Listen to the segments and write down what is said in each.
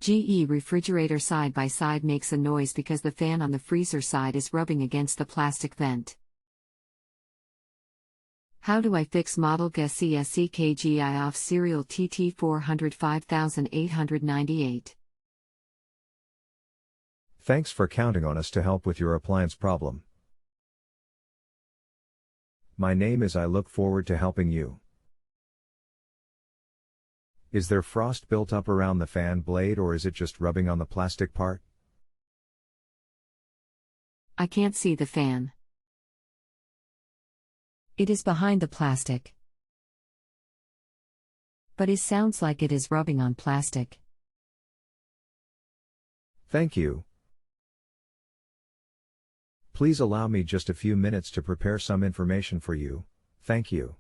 GE refrigerator side by side makes a noise because the fan on the freezer side is rubbing against the plastic vent. How do I fix model guess CSCKGI off serial TT405898? Thanks for counting on us to help with your appliance problem. My name is I look forward to helping you. Is there frost built up around the fan blade or is it just rubbing on the plastic part? I can't see the fan. It is behind the plastic. But it sounds like it is rubbing on plastic. Thank you. Please allow me just a few minutes to prepare some information for you. Thank you.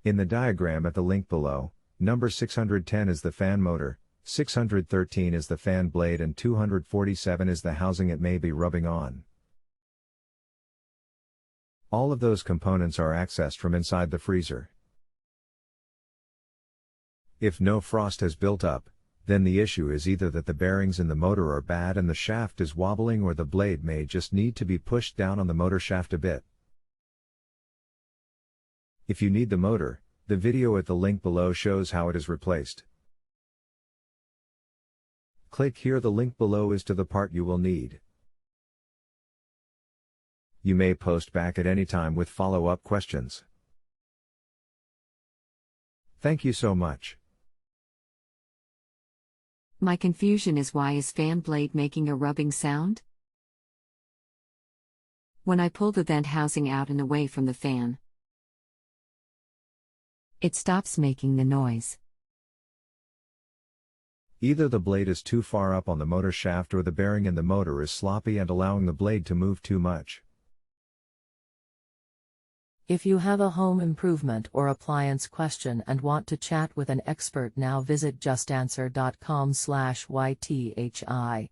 In the diagram at the link below, number 610 is the fan motor, 613 is the fan blade and 247 is the housing it may be rubbing on. All of those components are accessed from inside the freezer. If no frost has built up, then the issue is either that the bearings in the motor are bad and the shaft is wobbling, or the blade may just need to be pushed down on the motor shaft a bit. If you need the motor, the video at the link below shows how it is replaced. Click here. The link below is to the part you will need. You may post back at any time with follow-up questions. Thank you so much. My confusion is, why is fan blade making a rubbing sound? When I pull the vent housing out and away from the fan, it stops making the noise. Either the blade is too far up on the motor shaft or the bearing in the motor is sloppy and allowing the blade to move too much. If you have a home improvement or appliance question and want to chat with an expert now, visit JustAnswer.com/YTHI.